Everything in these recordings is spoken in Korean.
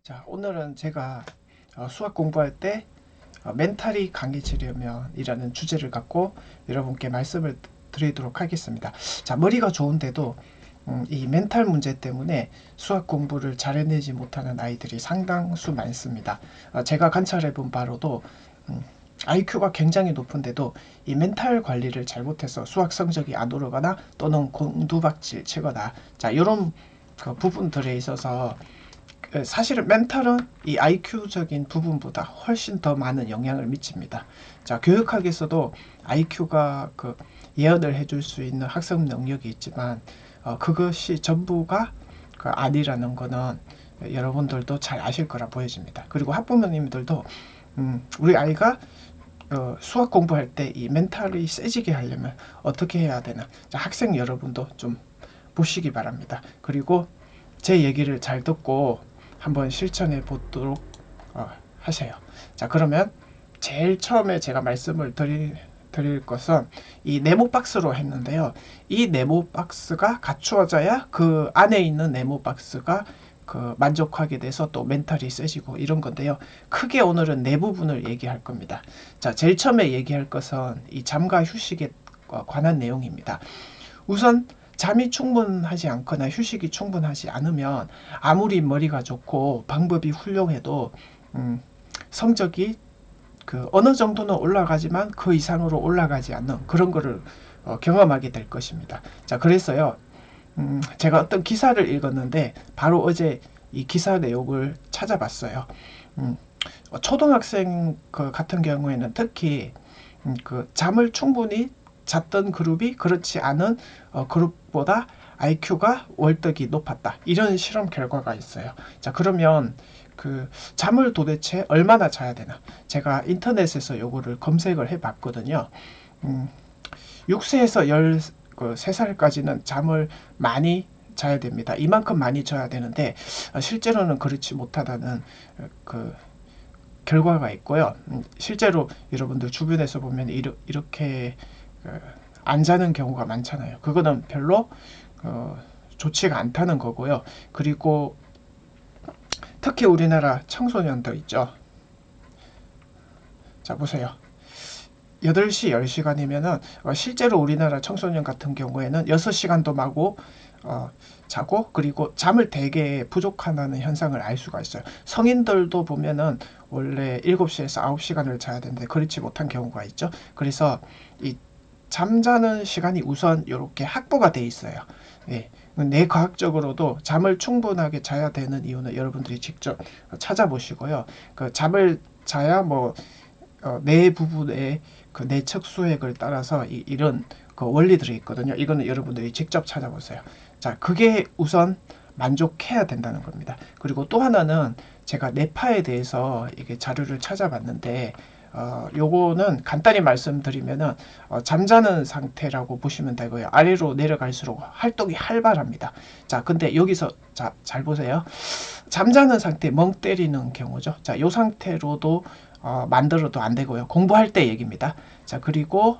자, 오늘은 제가 수학 공부할 때 멘탈이 강해지려면 이라는 주제를 갖고 여러분께 말씀을 드리도록 하겠습니다. 자, 머리가 좋은데도 이 멘탈 문제 때문에 수학 공부를 잘 해내지 못하는 아이들이 상당수 많습니다. 제가 관찰해 본 바로도 IQ가 굉장히 높은데도 이 멘탈 관리를 잘못해서 수학 성적이 안 오르거나 또는 공두박질 치거나, 자, 이런 그 부분들에 있어서 사실은 멘탈은 이 IQ적인 부분보다 훨씬 더 많은 영향을 미칩니다. 자, 교육학에서도 IQ가 예언을 해줄 수 있는 학습 능력이 있지만 그것이 전부가 아니라는 거는 여러분들도 잘 아실 거라 보여집니다. 그리고 학부모님들도 우리 아이가 수학 공부할 때 이 멘탈이 세지게 하려면 어떻게 해야 되나, 자, 학생 여러분도 좀 보시기 바랍니다. 그리고 제 얘기를 잘 듣고 한번 실천해 보도록 하세요. 자, 그러면 제일 처음에 제가 말씀을 드릴 것은 이 네모 박스로 했는데요. 이 네모 박스가 갖추어져야 그 안에 있는 네모 박스가 만족하게 돼서 또 멘탈이 세지고 이런 건데요. 크게 오늘은 네 부분을 얘기할 겁니다. 자, 제일 처음에 얘기할 것은 이 잠과 휴식에 관한 내용입니다. 우선 잠이 충분하지 않거나 휴식이 충분하지 않으면 아무리 머리가 좋고 방법이 훌륭해도 성적이 어느 정도는 올라가지만 그 이상으로 올라가지 않는 그런 거를 경험하게 될 것입니다. 자, 그래서요, 제가 어떤 기사를 읽었는데 바로 어제 이 기사 내용을 찾아봤어요. 초등학생 같은 경우에는 특히 잠을 충분히 잤던 그룹이 그렇지 않은 그룹보다 IQ가 월등히 높았다, 이런 실험 결과가 있어요. 자, 그러면 잠을 도대체 얼마나 자야 되나, 제가 인터넷에서 요거를 검색을 해 봤거든요. 6세에서 13살까지는 잠을 많이 자야 됩니다. 이만큼 많이 자야 되는데 실제로는 그렇지 못하다는 결과가 있고요. 실제로 여러분들 주변에서 보면 이렇게 안 자는 경우가 많잖아요. 그거는 별로 좋지가 않다는 거고요. 그리고 특히 우리나라 청소년들 있죠. 자, 보세요. 8시, 10시간이면은 실제로 우리나라 청소년 같은 경우에는 6시간도 마고 자고, 그리고 잠을 되게 부족하다는 현상을 알 수가 있어요. 성인들도 보면은 원래 7시에서 9시간을 자야 되는데 그렇지 못한 경우가 있죠. 그래서 이 잠자는 시간이 우선 이렇게 확보가 돼 있어요. 예. 뇌과학적으로도 잠을 충분하게 자야 되는 이유는 여러분들이 직접 찾아보시고요. 잠을 자야 뇌 부분의 내측 수액을 따라서 이런 원리들이 있거든요. 이거는 여러분들이 직접 찾아보세요. 자, 그게 우선 만족해야 된다는 겁니다. 그리고 또 하나는 제가 뇌파에 대해서 이게 자료를 찾아봤는데 요거는 간단히 말씀드리면은 잠자는 상태라고 보시면 되고요. 아래로 내려갈수록 활동이 활발합니다. 자, 근데 여기서 잘 보세요. 잠자는 상태, 멍 때리는 경우죠. 자, 요 상태로도 만들어도 안 되고요. 공부할 때 얘기입니다. 자, 그리고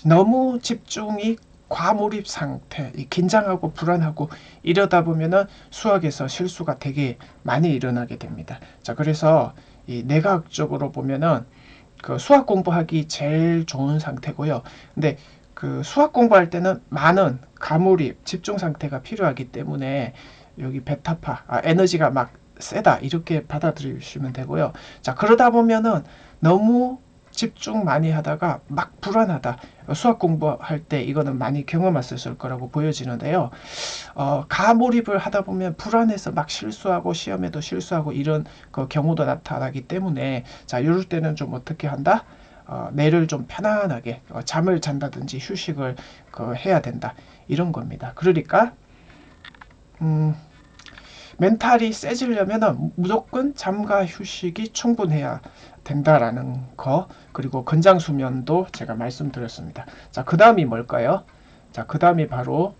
너무 집중이 과몰입 상태, 긴장하고 불안하고 이러다 보면은 수학에서 실수가 되게 많이 일어나게 됩니다. 자, 그래서 이 뇌과학적으로 보면은 수학 공부하기 제일 좋은 상태고요. 근데 수학 공부할 때는 많은 과몰입, 집중 상태가 필요하기 때문에 여기 베타파, 에너지가 막 세다, 이렇게 받아들이시면 되고요. 자, 그러다 보면은 너무 집중 많이 하다가 막 불안하다. 수학 공부할 때 이거는 많이 경험하셨을 거라고 보여지는데요. 가몰입을 하다 보면 불안해서 막 실수하고 시험에도 실수하고 이런 경우도 나타나기 때문에, 자, 이럴 때는 좀 어떻게 한다? 뇌를 좀 편안하게 잠을 잔다든지 휴식을 해야 된다, 이런 겁니다. 그러니까 멘탈이 세지려면 무조건 잠과 휴식이 충분해야 된다라는 거, 그리고 건장 수면도 제가 말씀드렸습니다. 자, 그 다음이 뭘까요? 자, 그 다음이 바로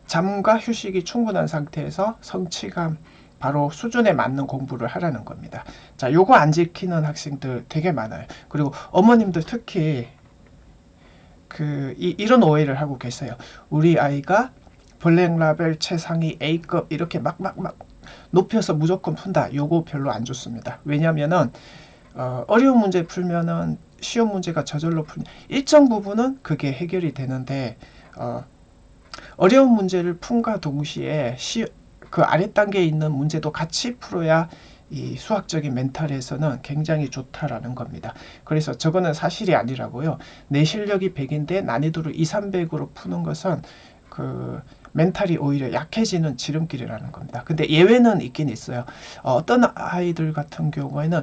잠과 휴식이 충분한 상태에서 성취감, 바로 수준에 맞는 공부를 하라는 겁니다. 자, 요거 안 지키는 학생들 되게 많아요. 그리고 어머님들 특히 이런 오해를 하고 계세요. 우리 아이가 블랙라벨 최상위 A급 이렇게 막 높여서 무조건 푼다. 요거 별로 안 좋습니다. 왜냐면은 어려운 문제 풀면은 쉬운 문제가 저절로 풀 일정 부분은 그게 해결이 되는데 어려운 문제를 푼과 동시에 그 아래 단계에 있는 문제도 같이 풀어야 이 수학적인 멘탈에서는 굉장히 좋다라는 겁니다. 그래서 저거는 사실이 아니라고요. 내 실력이 100인데 난이도를 2, 300으로 푸는 것은 그 멘탈이 오히려 약해지는 지름길이라는 겁니다. 근데 예외는 있긴 있어요. 어떤 아이들 같은 경우에는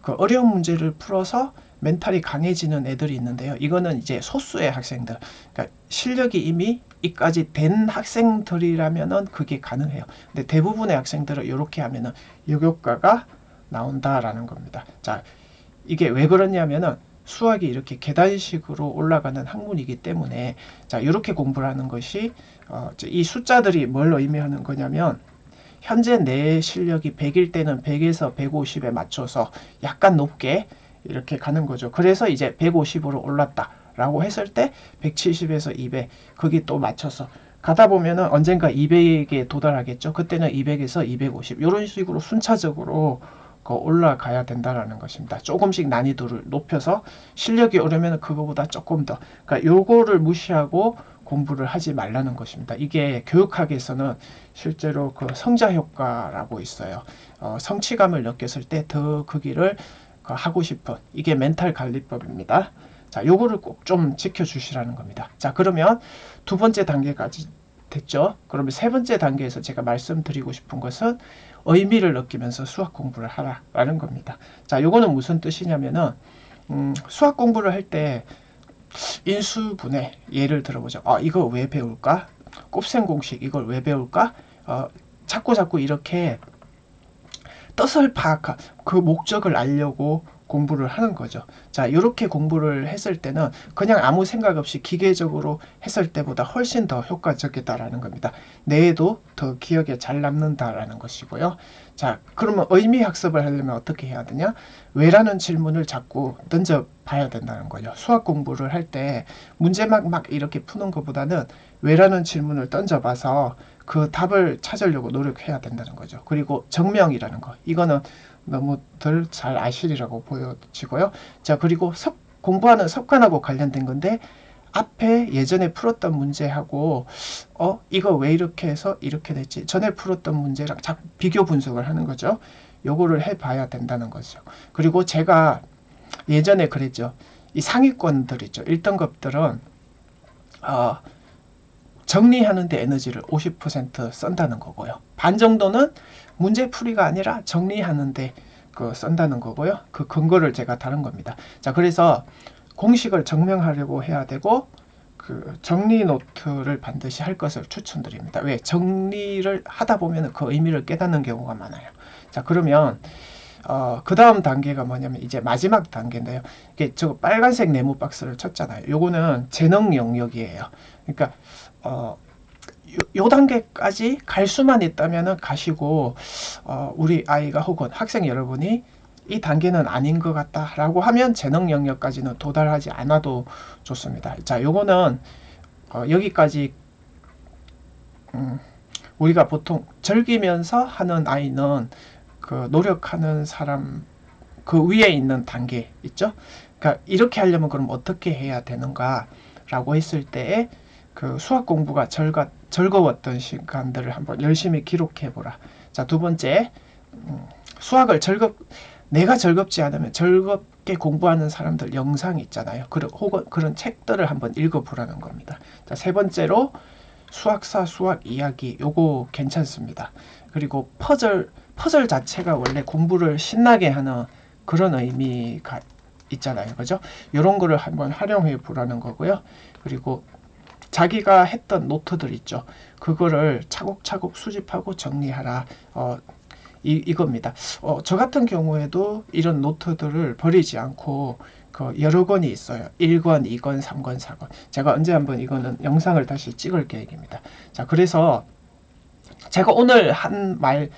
그 어려운 문제를 풀어서 멘탈이 강해지는 애들이 있는데요. 이거는 이제 소수의 학생들, 그러니까 실력이 이미 이까지 된 학생들이라면은 그게 가능해요. 근데 대부분의 학생들은 이렇게 하면은 역효과가 나온다라는 겁니다. 자, 이게 왜 그러냐면은 수학이 이렇게 계단식으로 올라가는 학문이기 때문에 자, 이렇게 공부를 하는 것이 이 숫자들이 뭘 의미하는 거냐면 현재 내 실력이 100일 때는 100에서 150에 맞춰서 약간 높게 이렇게 가는 거죠. 그래서 이제 150으로 올랐다 라고 했을 때 170에서 200 거기 또 맞춰서 가다 보면은 언젠가 200에 도달하겠죠. 그때는 200에서 250 이런 식으로 순차적으로 올라가야 된다라는 것입니다. 조금씩 난이도를 높여서 실력이 오르면 그거보다 조금 더, 그러니까 요거를 무시하고 공부를 하지 말라는 것입니다. 이게 교육학에서는 실제로 그 성자 효과라고 있어요. 성취감을 느꼈을 때 더 그 길을 하고 싶은, 이게 멘탈 관리법입니다. 자, 요거를 꼭 좀 지켜주시라는 겁니다. 자, 그러면 두 번째 단계까지 됐죠. 그러면 세 번째 단계에서 제가 말씀드리고 싶은 것은 의미를 느끼면서 수학 공부를 하라라는 겁니다. 자, 요거는 무슨 뜻이냐면은 수학 공부를 할 때 인수분해 예를 들어보죠. 이거 왜 배울까? 곱셈 공식 이걸 왜 배울까? 자꾸 이렇게 뜻을 파악한 그 목적을 알려고 공부를 하는 거죠. 자, 이렇게 공부를 했을 때는 그냥 아무 생각 없이 기계적으로 했을 때보다 훨씬 더 효과적이다라는 겁니다. 뇌에도 더 기억에 잘 남는다라는 것이고요. 자, 그러면 의미 학습을 하려면 어떻게 해야 되냐? 왜라는 질문을 자꾸 던져 봐야 된다는 거죠. 수학 공부를 할 때 문제 막 이렇게 푸는 것보다는 왜라는 질문을 던져봐서 그 답을 찾으려고 노력해야 된다는 거죠. 그리고 정명이라는 거. 이거는 너무들 잘 아시리라고 보여지고요. 자, 그리고 공부하는 습관하고 관련된 건데 앞에 예전에 풀었던 문제하고 이거 왜 이렇게 해서 이렇게 됐지? 전에 풀었던 문제랑 자꾸 비교 분석을 하는 거죠. 요거를 해봐야 된다는 거죠. 그리고 제가 예전에 그랬죠. 이 상위권들 있죠. 1등급들은 정리하는데 에너지를 50% 쓴다는 거고요. 반 정도는 문제풀이가 아니라 정리하는데 쓴다는 거고요. 그 근거를 제가 다룬 겁니다. 자, 그래서 공식을 증명하려고 해야 되고 그 정리 노트를 반드시 할 것을 추천드립니다. 왜? 정리를 하다 보면 그 의미를 깨닫는 경우가 많아요. 자, 그러면 그 다음 단계가 뭐냐면 이제 마지막 단계인데요. 이게 저 빨간색 네모 박스를 쳤잖아요. 요거는 재능 영역이에요. 그러니까 요 단계까지 갈 수만 있다면 가시고 우리 아이가 혹은 학생 여러분이 이 단계는 아닌 것 같다라고 하면 재능 영역까지는 도달하지 않아도 좋습니다. 자, 요거는 여기까지 우리가 보통 즐기면서 하는 아이는 그 노력하는 사람 그 위에 있는 단계 있죠. 그러니까 이렇게 하려면 그럼 어떻게 해야 되는가라고 했을 때에 그 수학 공부가 즐거웠던 시간들을 한번 열심히 기록해 보라. 자, 두 번째, 수학을 내가 즐겁지 않으면 즐겁게 공부하는 사람들 영상 있잖아요. 혹은 그런 책들을 한번 읽어보라는 겁니다. 자, 세 번째로 수학사 수학 이야기 요거 괜찮습니다. 그리고 퍼즐 자체가 원래 공부를 신나게 하는 그런 의미가 있잖아요. 그죠? 이런 거를 한번 활용해 보라는 거고요. 그리고 자기가 했던 노트들 있죠. 그거를 차곡차곡 수집하고 정리하라. 이겁니다. 저 같은 경우에도 이런 노트들을 버리지 않고 여러 권이 있어요. 1권, 2권, 3권, 4권. 제가 언제 한번 이거는 영상을 다시 찍을 계획입니다. 자, 그래서 제가 오늘 한 말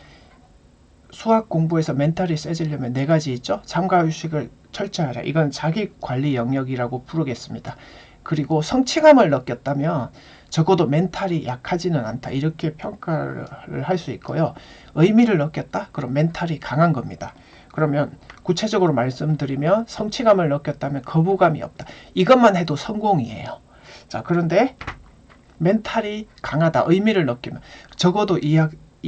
수학 공부에서 멘탈이 세지려면 4가지 있죠. 잠과 휴식을 철저하라. 이건 자기 관리 영역이라고 부르겠습니다. 그리고 성취감을 느꼈다면 적어도 멘탈이 약하지는 않다. 이렇게 평가를 할 수 있고요. 의미를 느꼈다? 그럼 멘탈이 강한 겁니다. 그러면 구체적으로 말씀드리면 성취감을 느꼈다면 거부감이 없다. 이것만 해도 성공이에요. 자, 그런데 멘탈이 강하다. 의미를 느끼면 적어도 이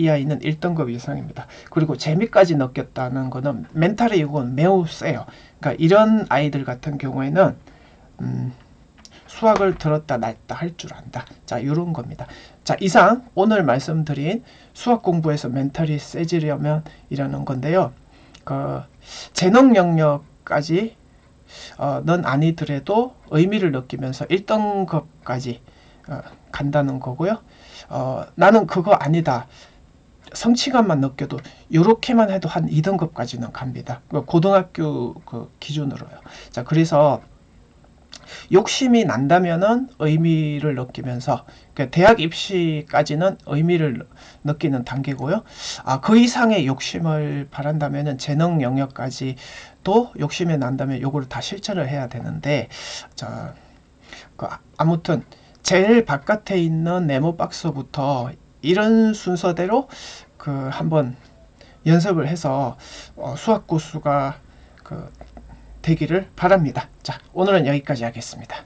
아이는 1등급 이상입니다. 그리고 재미까지 느꼈다는 거는 멘탈의 요구는 매우 세요. 그러니까 이런 아이들 같은 경우에는 수학을 들었다 놨다 할 줄 안다. 자, 이런 겁니다. 자, 이상 오늘 말씀드린 수학 공부에서 멘탈이 세지려면 이라는 건데요. 재능 영역까지 는 아니더라도 의미를 느끼면서 1등급까지 간다는 거고요. 나는 그거 아니다. 성취감만 느껴도 이렇게만 해도 한 2등급까지는 갑니다. 고등학교 그 기준으로요. 자, 그래서 욕심이 난다면은 의미를 느끼면서 대학 입시까지는 의미를 느끼는 단계고요. 그 이상의 욕심을 바란다면은 재능 영역까지도 욕심이 난다면 요거를 다 실천을 해야 되는데, 자, 아무튼 제일 바깥에 있는 네모 박스부터 이런 순서대로 한번 연습을 해서 수학 고수가 되기를 바랍니다. 자, 오늘은 여기까지 하겠습니다.